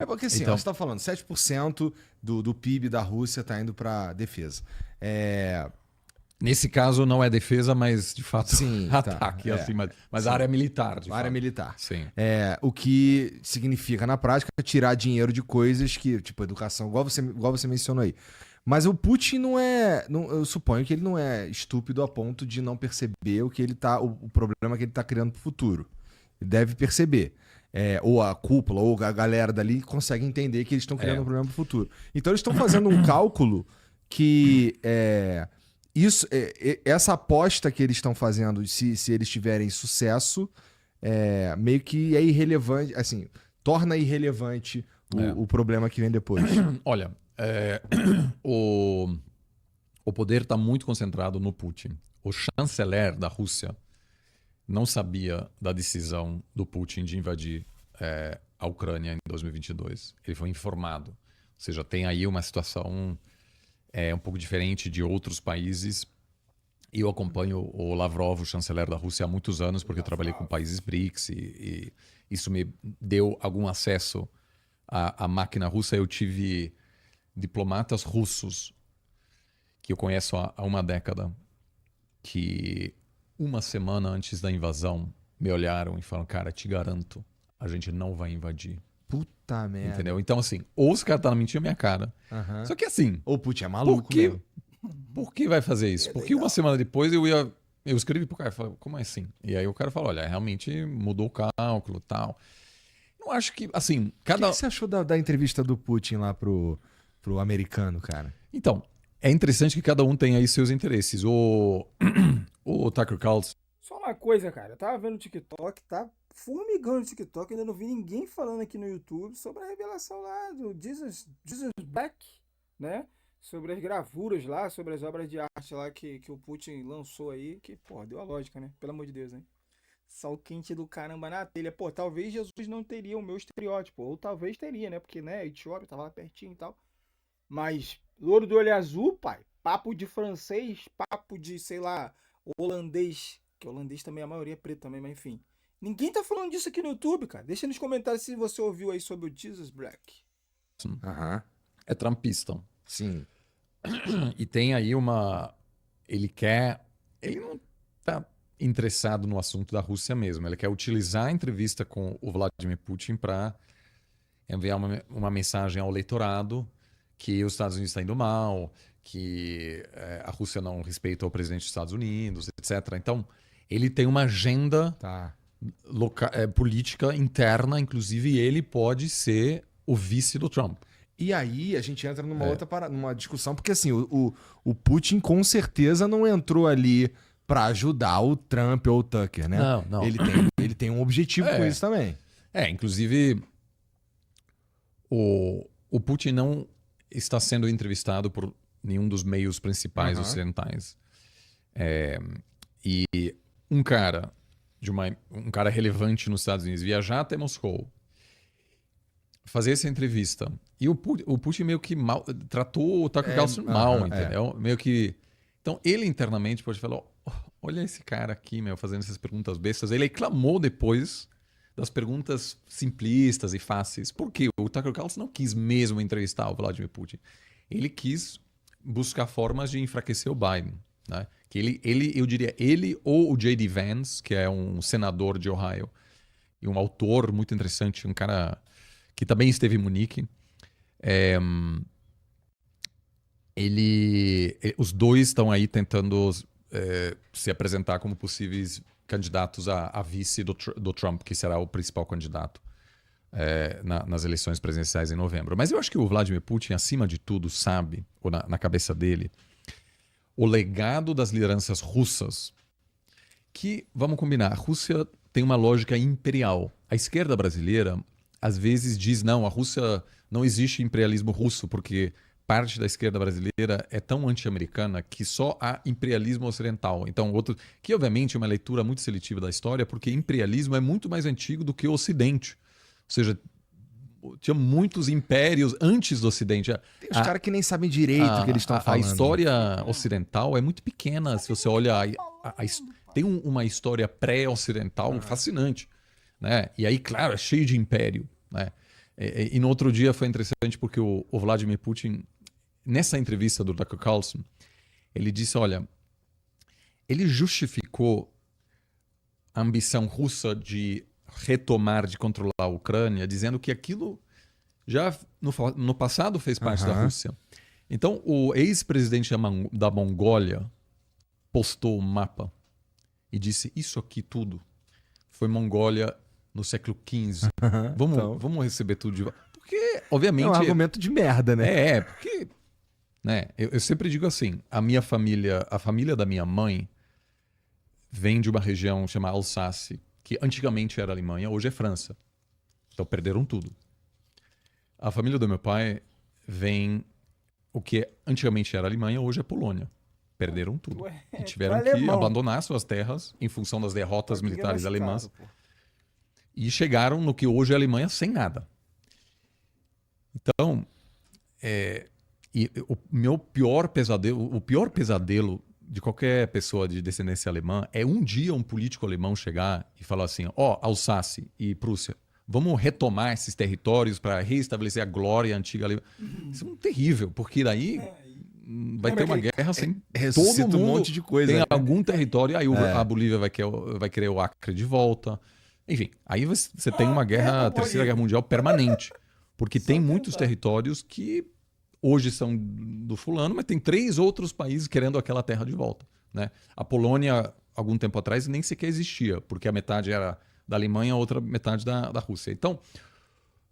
porque assim, Então, você está falando 7% do PIB da Rússia está indo para defesa. nesse caso não é defesa, mas de fato Sim, tá. ataque, assim, mas Sim. área militar, de Área fato. militar. Sim. O que significa, na prática, tirar dinheiro de coisas que, tipo, educação, igual você mencionou aí. Mas o Putin eu suponho que ele não é estúpido a ponto de não perceber o problema que ele tá criando pro futuro. Ele deve perceber. Ou a cúpula, ou a galera dali consegue entender que eles estão criando um problema pro futuro. Então eles estão fazendo um cálculo que essa aposta que eles estão fazendo, se eles tiverem sucesso, meio que é irrelevante, assim, torna irrelevante o problema que vem depois. Olha, o poder está muito concentrado no Putin. O chanceler da Rússia não sabia da decisão do Putin de invadir a Ucrânia em 2022. Ele foi informado. Ou seja, tem aí uma situação um pouco diferente de outros países. Eu acompanho o Lavrov, o chanceler da Rússia, há muitos anos, porque eu trabalhei com países BRICS e isso me deu algum acesso à máquina russa. Eu tive diplomatas russos que eu conheço há uma década que uma semana antes da invasão me olharam e falaram, cara, te garanto, a gente não vai invadir. Puta merda. Entendeu? Então, assim, ou os caras estão mentindo na minha cara. Uhum. Só que assim... Ou o Putin é maluco mesmo. Por que vai fazer isso? Porque uma semana depois eu escrevi pro cara e falei, como é assim? E aí o cara falou, olha, realmente mudou o cálculo e tal. Eu acho que, assim, O que você achou da entrevista do Putin lá pro americano, cara? Então, é interessante que cada um tem aí seus interesses. O Tucker Carlson... Só uma coisa, cara. Eu tava vendo o TikTok, tá formigando o TikTok. Ainda não vi ninguém falando aqui no YouTube sobre a revelação lá do Jesus Black, né? Sobre as gravuras lá, sobre as obras de arte lá que o Putin lançou aí. Que, pô, deu a lógica, né? Pelo amor de Deus, né? Sol quente do caramba na telha. Pô, talvez Jesus não teria o meu estereótipo. Ou talvez teria, né? Porque, né, Etiópia tava lá pertinho e tal. Mas, louro do olho azul, pai. Papo de francês, papo de, sei lá, holandês. Que holandês também, a maioria é preto também, mas enfim. Ninguém tá falando disso aqui no YouTube, cara. Deixa nos comentários se você ouviu aí sobre o Jesus Black. Aham. É trumpista. Sim. E tem aí ele não tá interessado no assunto da Rússia mesmo. Ele quer utilizar a entrevista com o Vladimir Putin para enviar uma mensagem ao eleitorado que os Estados Unidos estão indo mal, que a Rússia não respeita o presidente dos Estados Unidos, etc. Então, ele tem uma agenda política interna, inclusive ele pode ser o vice do Trump. E aí a gente entra numa discussão, porque assim, o Putin com certeza não entrou ali para ajudar o Trump ou o Tucker, né? Não. Ele tem um objetivo com isso também. Inclusive, o Putin não está sendo entrevistado por nenhum dos meios principais ocidentais. E um cara relevante nos Estados Unidos viajar até Moscou, fazer essa entrevista. E o Putin meio que tratou o Tucker Carlson mal, entendeu? Meio que... Então, ele internamente pode falar, olha esse cara aqui, fazendo essas perguntas bestas. Ele reclamou depois das perguntas simplistas e fáceis. Por quê? O Tucker Carlson não quis mesmo entrevistar o Vladimir Putin. Ele quis buscar formas de enfraquecer o Biden, né? Que eu diria, ele ou o J.D. Vance, que é um senador de Ohio, e um autor muito interessante, um cara que também esteve em Munique. Os dois estão aí tentando se apresentar como possíveis candidatos a vice do Trump, que será o principal candidato nas eleições presidenciais em novembro. Mas eu acho que o Vladimir Putin, acima de tudo, sabe, ou na cabeça dele, o legado das lideranças russas, que, vamos combinar, a Rússia tem uma lógica imperial. A esquerda brasileira às vezes diz, não, a Rússia não existe imperialismo russo, porque parte da esquerda brasileira é tão anti-americana que só há imperialismo ocidental. Então, que obviamente é uma leitura muito seletiva da história, porque imperialismo é muito mais antigo do que o Ocidente. Ou seja, tinha muitos impérios antes do Ocidente. Tem os caras que nem sabem direito o que eles estão falando. A história ocidental é muito pequena, se você olha... Tem uma história pré-ocidental fascinante. Né? E aí, claro, é cheio de império. Né? E no outro dia foi interessante porque o Vladimir Putin, nessa entrevista do Tucker Carlson, ele disse, olha, ele justificou a ambição russa de retomar, de controlar a Ucrânia, dizendo que aquilo já no passado fez parte da Rússia. Então, o ex-presidente da Mongólia postou um mapa e disse, isso aqui tudo foi Mongólia no século XV. Vamos receber tudo de volta. Porque, obviamente... É um argumento de merda, né? Porque... Né, eu sempre digo assim, a minha família, a família da minha mãe vem de uma região chamada Alsácia, que antigamente era Alemanha, hoje é França. Então perderam tudo. A família do meu pai vem o que antigamente era Alemanha, hoje é Polônia. Perderam tudo. E tiveram que abandonar suas terras em função das derrotas militares alemãs. E chegaram no que hoje é Alemanha sem nada. Então, e o meu pior pesadelo de qualquer pessoa de descendência alemã é um dia um político alemão chegar e falar assim, Alsácia e Prússia, vamos retomar esses territórios para reestabelecer a glória antiga alemã. Isso é um terrível, porque daí vai ter uma guerra sem todo mundo um monte de coisa, tem né? algum território, aí a Bolívia vai querer o Acre de volta. Enfim, aí você tem uma guerra, terceira guerra mundial permanente, porque tem muitos territórios que hoje são do fulano, mas tem 3 outros países querendo aquela terra de volta, né? A Polônia, algum tempo atrás, nem sequer existia, porque a metade era da Alemanha, a outra metade da Rússia. Então,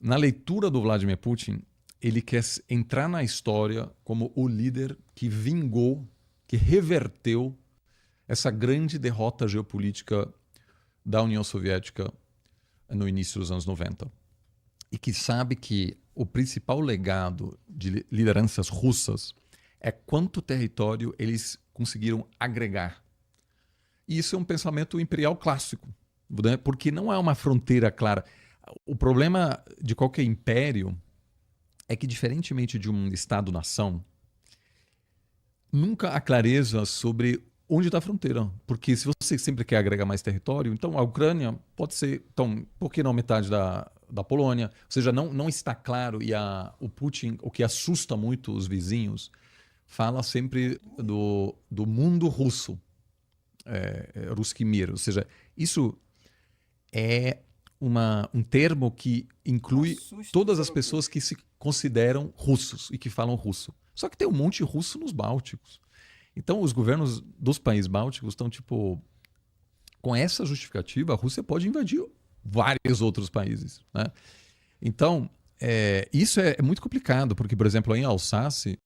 na leitura do Vladimir Putin, ele quer entrar na história como o líder que vingou, que reverteu essa grande derrota geopolítica da União Soviética no início dos anos 90. E que sabe que o principal legado de lideranças russas é quanto território eles conseguiram agregar. E isso é um pensamento imperial clássico, né? Porque não há uma fronteira clara. O problema de qualquer império é que, diferentemente de um Estado-nação, nunca há clareza sobre onde está a fronteira. Porque se você sempre quer agregar mais território, então a Ucrânia pode ser, então, por que não metade da Polônia? Ou seja, não está claro, e o Putin, o que assusta muito os vizinhos, fala sempre do mundo russo, Ruski Mir. Ou seja, isso é um termo que inclui todas as pessoas que se consideram russos e que falam russo. Só que tem um monte de russo nos Bálticos. Então, os governos dos países bálticos estão, tipo, com essa justificativa, a Rússia pode invadir vários outros países, né? Então, isso é muito complicado, porque, por exemplo, em Alsácia,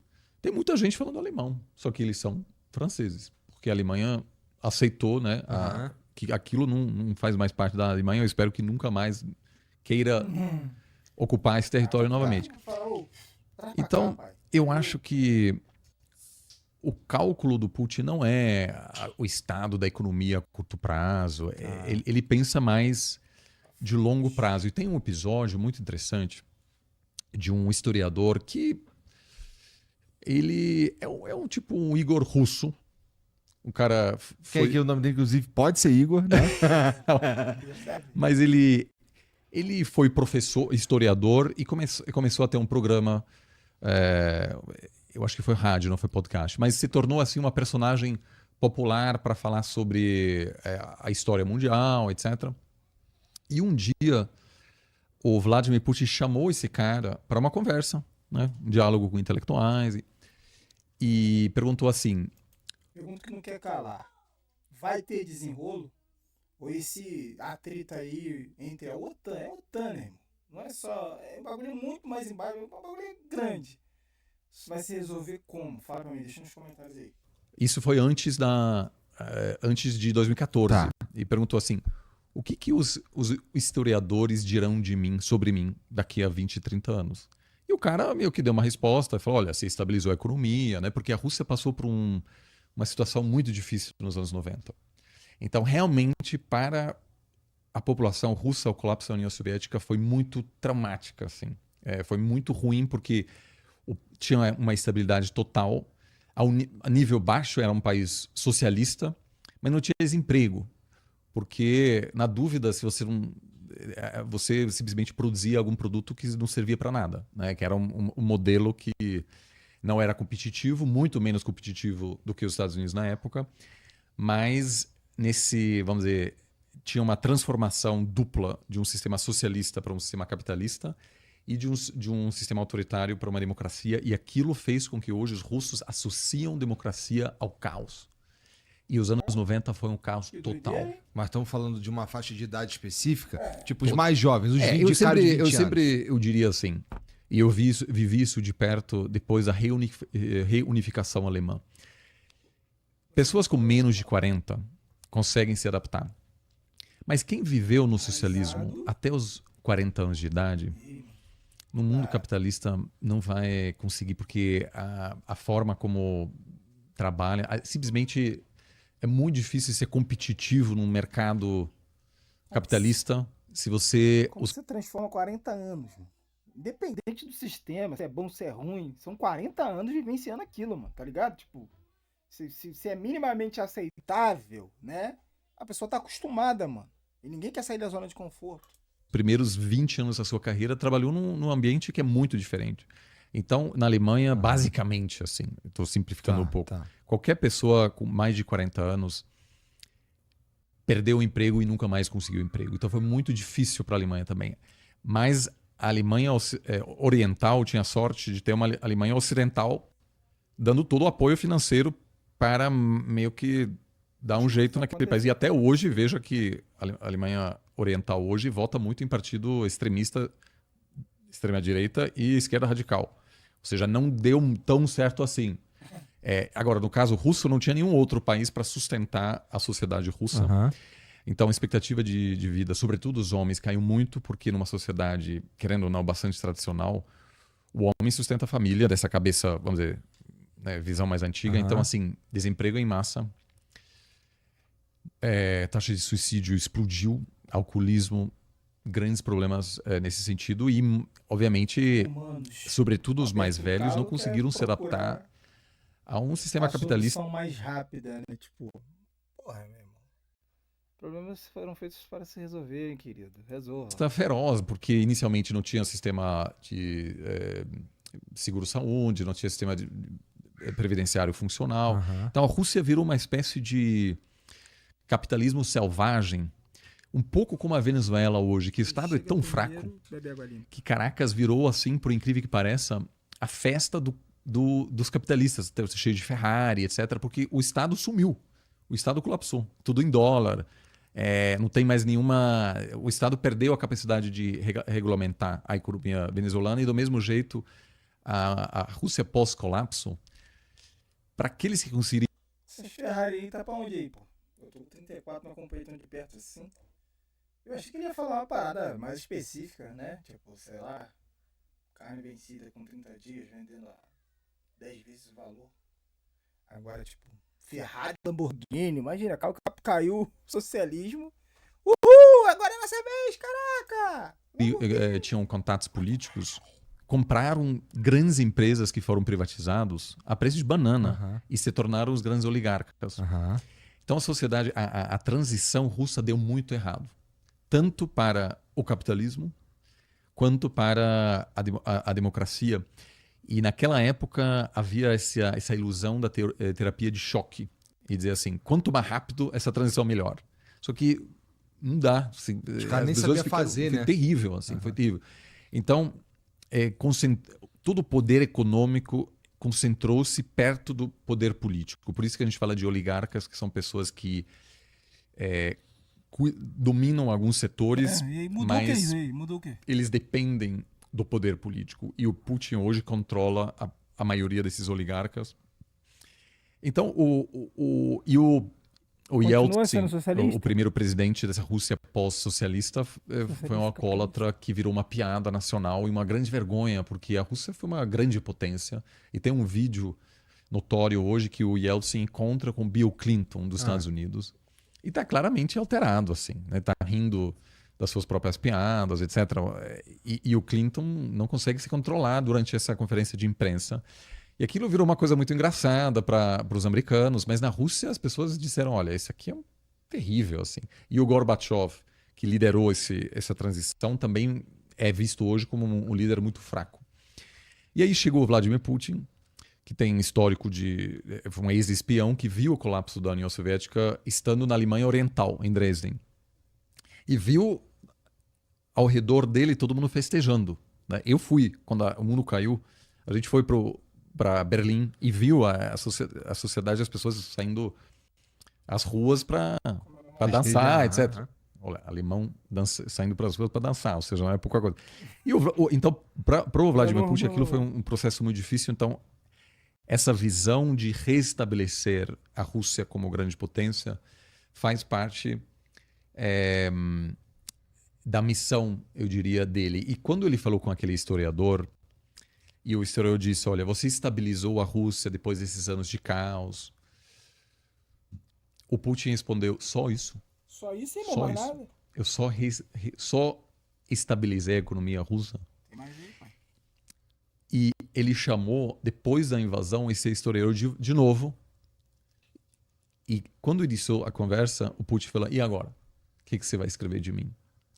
tem muita gente falando alemão, só que eles são franceses, porque a Alemanha aceitou, né, que aquilo não faz mais parte da Alemanha. Eu espero que nunca mais queira ocupar esse território novamente. Então, eu acho que o cálculo do Putin não é o estado da economia a curto prazo. Ele pensa mais de longo prazo. E tem um episódio muito interessante de um historiador que ele é um tipo um Igor russo. O cara foi... Que o nome dele, inclusive, pode ser Igor, né? Mas ele foi professor, historiador, e começou a ter um programa... eu acho que foi rádio, não foi podcast, mas se tornou assim uma personagem popular para falar sobre a história mundial, etc. E um dia o Vladimir Putin chamou esse cara para uma conversa, né? Um diálogo com intelectuais, e perguntou assim... Pergunta que não quer calar. Vai ter desenrolo? Ou esse atrito aí entre a OTAN? É a OTAN, né, irmão? Não é só... É um bagulho muito mais embaixo, é um bagulho grande. Isso vai se resolver como? Fala pra mim, deixa nos comentários aí. Isso foi antes de 2014. Tá. E perguntou assim, o que os historiadores dirão de mim, sobre mim, daqui a 20, 30 anos? E o cara meio que deu uma resposta, falou, olha, você estabilizou a economia, né? Porque a Rússia passou por uma situação muito difícil nos anos 90. Então, realmente, para a população russa, o colapso da União Soviética foi muito traumática, assim. Foi muito ruim, porque tinha uma estabilidade total. A nível baixo, era um país socialista, mas não tinha desemprego. Porque, na dúvida, se você não você simplesmente produzia algum produto que não servia para nada, né? Que era um modelo que não era competitivo, muito menos competitivo do que os Estados Unidos na época, mas vamos dizer, tinha uma transformação dupla de um sistema socialista para um sistema capitalista e de um sistema autoritário para uma democracia, e aquilo fez com que hoje os russos associam democracia ao caos. E os anos 90 foi um caos total. Mas estamos falando de uma faixa de idade específica, tipo os mais jovens, os 20 caras de 20 anos. Eu diria assim, e eu vivi isso de perto depois da reunificação alemã. Pessoas com menos de 40 conseguem se adaptar. Mas quem viveu no socialismo até os 40 anos de idade, no mundo capitalista não vai conseguir, porque a forma como trabalha, simplesmente é muito difícil ser competitivo num mercado capitalista se você... Como você transforma 40 anos, mano? Independente do sistema, se é bom, se é ruim, são 40 anos vivenciando aquilo, mano, tá ligado? Tipo, se é minimamente aceitável, né? A pessoa tá acostumada, mano. E ninguém quer sair da zona de conforto. Primeiros 20 anos da sua carreira trabalhou num ambiente que é muito diferente. Então, na Alemanha, basicamente, assim, estou simplificando um pouco, qualquer pessoa com mais de 40 anos perdeu o emprego e nunca mais conseguiu emprego. Então, foi muito difícil para a Alemanha também. Mas a Alemanha oriental tinha a sorte de ter uma Alemanha ocidental dando todo o apoio financeiro para meio que dar um jeito naquele país. E até hoje, veja que a Alemanha oriental hoje vota muito em partido extremista, extrema-direita e esquerda radical. Ou seja, não deu tão certo assim. Agora, no caso russo, não tinha nenhum outro país para sustentar a sociedade russa. Então, a expectativa de vida, sobretudo os homens, caiu muito, porque numa sociedade, querendo ou não, bastante tradicional, o homem sustenta a família dessa cabeça, vamos dizer, né, visão mais antiga. Então, assim, desemprego em massa, taxa de suicídio explodiu, alcoolismo, grandes problemas nesse sentido e, obviamente, sobretudo os mais velhos não conseguiram se adaptar a um sistema capitalista. A solução mais rápida, né? Tipo, porra, meu irmão. Problemas foram feitos para se resolverem, querido. Resolva. Está feroz, porque inicialmente não tinha sistema de seguro-saúde, não tinha sistema previdenciário funcional. Então a Rússia virou uma espécie de capitalismo selvagem, um pouco como a Venezuela hoje, que o Estado é tão fraco que Caracas virou, assim, por incrível que pareça, a festa dos capitalistas, cheio de Ferrari, etc., porque o Estado sumiu, o Estado colapsou, tudo em dólar, não tem mais nenhuma... O Estado perdeu a capacidade de regulamentar a economia venezuelana e, do mesmo jeito, a Rússia pós-colapso, para aqueles que conseguirem... Essa Ferrari aí tá pra onde aí, pô? Eu tô com 34, não acompanhei tão de perto assim. Eu achei que ele ia falar uma parada mais específica, né? Tipo, sei lá, carne vencida com 30 dias, vendendo a 10 vezes o valor. Agora, tipo, Ferrari, Lamborghini, imagina, caiu socialismo. Uhul, agora é nossa vez, caraca! Tinham contatos políticos, compraram grandes empresas que foram privatizadas a preço de banana e se tornaram os grandes oligarcas. Então a sociedade, a transição russa deu muito errado. Tanto para o capitalismo, quanto para a democracia. E naquela época havia essa ilusão da terapia de choque. E dizer assim, quanto mais rápido essa transição, melhor. Só que não dá. Assim, os caras nem sabiam fazer, né? Foi terrível, assim, foi terrível. Então, todo o poder econômico concentrou-se perto do poder político. Por isso que a gente fala de oligarcas, que são pessoas que... dominam alguns setores, mas mudou o quê? Eles dependem do poder político. E o Putin hoje controla a maioria desses oligarcas. Então, o Yeltsin, o primeiro presidente dessa Rússia pós-socialista, foi um alcoólatra que virou uma piada nacional e uma grande vergonha, porque a Rússia foi uma grande potência. E tem um vídeo notório hoje que o Yeltsin encontra com Bill Clinton dos Estados Unidos. E está claramente alterado, assim, né? Tá rindo das suas próprias piadas, etc. E o Clinton não consegue se controlar durante essa conferência de imprensa. E aquilo virou uma coisa muito engraçada para os americanos, mas na Rússia as pessoas disseram, olha, isso aqui é terrível, assim. E o Gorbachev, que liderou essa transição, também é visto hoje como um líder muito fraco. E aí chegou o Vladimir Putin, que tem histórico foi um ex-espião que viu o colapso da União Soviética estando na Alemanha Oriental, em Dresden. E viu ao redor dele todo mundo festejando, né? Eu fui, quando o mundo caiu, a gente foi para Berlim e viu a sociedade, as pessoas saindo às ruas para dançar, etc. Olha, alemão saindo para as ruas para dançar, ou seja, não é pouca coisa. Então, para o Vladimir Putin, aquilo foi um processo muito difícil. Então, essa visão de restabelecer a Rússia como grande potência faz parte da missão, eu diria, dele. E quando ele falou com aquele historiador, e o historiador disse, olha, você estabilizou a Rússia depois desses anos de caos, o Putin respondeu, só isso? Só isso e não Só mais isso. nada? Eu só estabilizei a economia russa. Imagina, pai. E ele chamou, depois da invasão, esse historiador de novo. E quando iniciou a conversa, o Putin falou, e agora? O que você vai escrever de mim?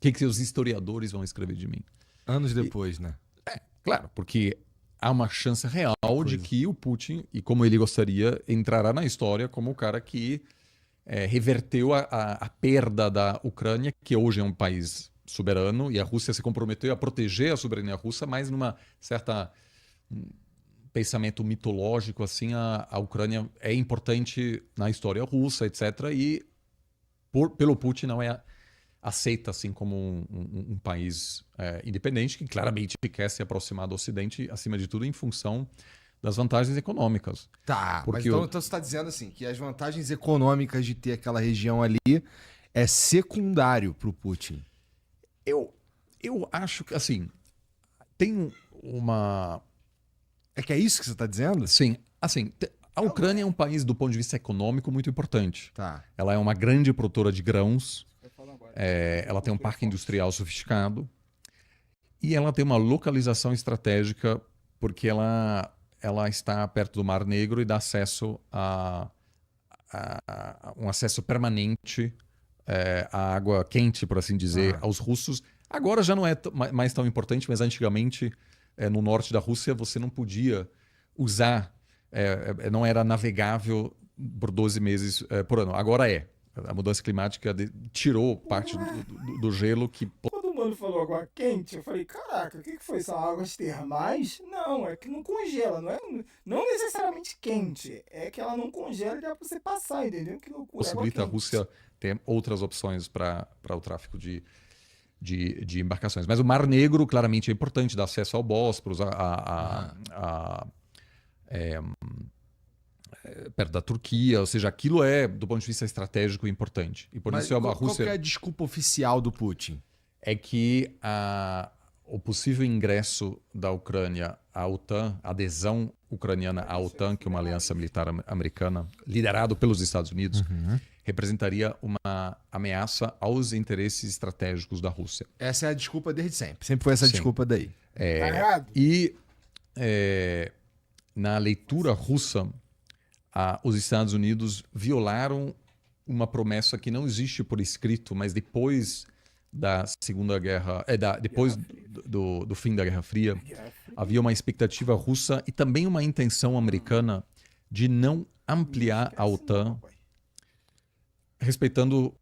O que os historiadores vão escrever de mim? Anos depois, né? Claro, porque há uma chance real de que o Putin, e como ele gostaria, entrará na história como o cara que reverteu a perda da Ucrânia, que hoje é um país soberano, e a Rússia se comprometeu a proteger a soberania russa, mas numa certa pensamento mitológico, assim, a Ucrânia é importante na história russa, etc. E pelo Putin não é aceita assim como um país independente, que claramente quer se aproximar do Ocidente, acima de tudo, em função das vantagens econômicas. Tá, Porque mas então você está dizendo assim, que as vantagens econômicas de ter aquela região ali é secundário para o Putin. Eu acho que, assim, tem uma... É que é isso que você está dizendo? Sim, assim, a Ucrânia é um país, do ponto de vista econômico, muito importante. Tá. Ela é uma grande produtora de grãos, ela tem um parque industrial sofisticado e ela tem uma localização estratégica porque ela está perto do Mar Negro e dá acesso a um acesso permanente à água quente, por assim dizer, aos russos. Agora já não é mais tão importante, mas antigamente, no norte da Rússia, você não podia usar, não era navegável por 12 meses por ano. Agora é. A mudança climática tirou parte do gelo que... Todo mundo falou água quente, eu falei, caraca, o que foi? São águas termais? Não, é que não congela, não necessariamente quente, é que ela não congela e dá pra você passar, entendeu? Que loucura. Possibilita a Rússia ter outras opções para o tráfico de embarcações. Mas o Mar Negro, claramente, é importante, dá acesso ao Bósforo, perto da Turquia, ou seja, aquilo é, do ponto de vista estratégico, importante. E por isso a Rússia... Qual que é a desculpa oficial do Putin? É que o possível ingresso da Ucrânia à OTAN, a adesão ucraniana à OTAN, que é uma aliança militar americana, liderado pelos Estados Unidos, representaria uma ameaça aos interesses estratégicos da Rússia. Essa é a desculpa desde sempre. Sempre foi essa desculpa daí. Tá errado? E na leitura russa, os Estados Unidos violaram uma promessa que não existe por escrito, mas depois da Segunda Guerra, depois do fim da Guerra Fria, havia uma expectativa russa e também uma intenção americana de não ampliar a OTAN, respeitando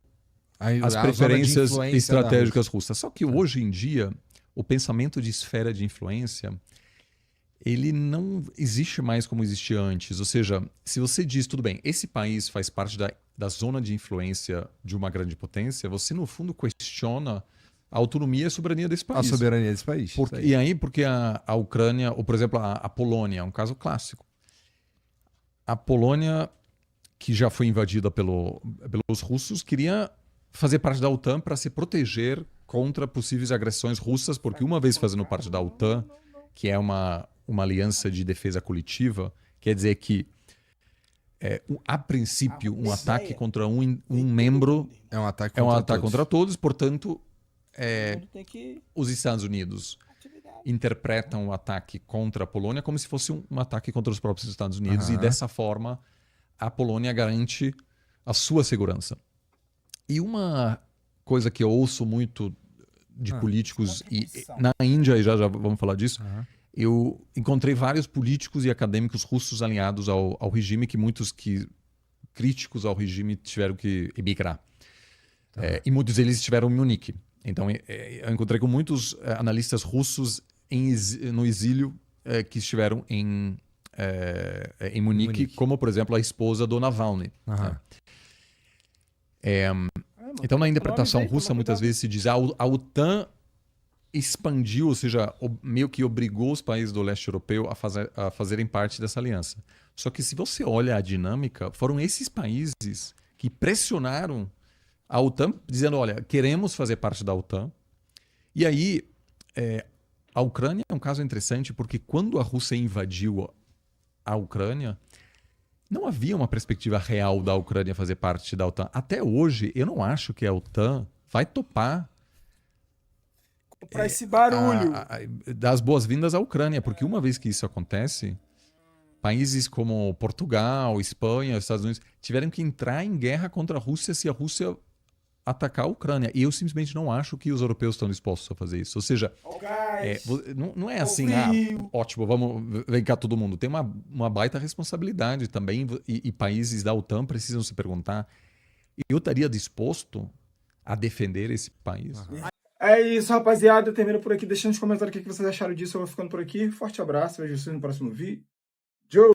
as preferências estratégicas russas. Só que hoje em dia, o pensamento de esfera de influência, ele não existe mais como existia antes. Ou seja, se você diz, tudo bem, esse país faz parte da zona de influência de uma grande potência, você, no fundo, questiona a autonomia e a soberania desse país. A soberania desse país. E aí, porque a Ucrânia, ou, por exemplo, a Polônia, é um caso clássico. A Polônia, que já foi invadida pelos russos, queria fazer parte da OTAN para se proteger contra possíveis agressões russas, porque uma vez fazendo parte da OTAN, que é uma aliança de defesa coletiva, quer dizer que, a princípio, um ataque contra um membro é um ataque contra todos. Portanto, os Estados Unidos interpretam o ataque contra a Polônia como se fosse um ataque contra os próprios Estados Unidos e, dessa forma, a Polônia garante a sua segurança. E uma coisa que eu ouço muito de políticos, e contribuição. na Índia, e já vamos falar disso, Aham. eu encontrei vários políticos e acadêmicos russos alinhados ao regime, que muitos críticos ao regime tiveram que emigrar. E muitos deles estiveram em Munique. Então, eu encontrei com muitos analistas russos no exílio que estiveram em Munique, como, por exemplo, a esposa do Navalny. Aham. Então, na interpretação nomes aí, russa, toma muitas cuidado. vezes se diz a OTAN expandiu, ou seja, meio que obrigou os países do leste europeu a fazerem parte dessa aliança. Só que se você olha a dinâmica, foram esses países que pressionaram a OTAN, dizendo, olha, queremos fazer parte da OTAN. E aí, a Ucrânia é um caso interessante, porque quando a Rússia invadiu a Ucrânia, não havia uma perspectiva real da Ucrânia fazer parte da OTAN. Até hoje, eu não acho que a OTAN vai topar Pra esse barulho. dar as boas-vindas à Ucrânia, porque uma vez que isso acontece, países como Portugal, Espanha, Estados Unidos tiveram que entrar em guerra contra a Rússia se a Rússia atacar a Ucrânia. E eu simplesmente não acho que os europeus estão dispostos a fazer isso. Ou seja, Gás, não é assim, frio. ótimo, vem cá todo mundo. Tem uma baita responsabilidade também, e países da OTAN precisam se perguntar, eu estaria disposto a defender esse país? É isso, rapaziada. Eu termino por aqui. Deixa nos comentários o que vocês acharam disso. Eu vou ficando por aqui. Forte abraço. Vejo vocês no próximo vídeo.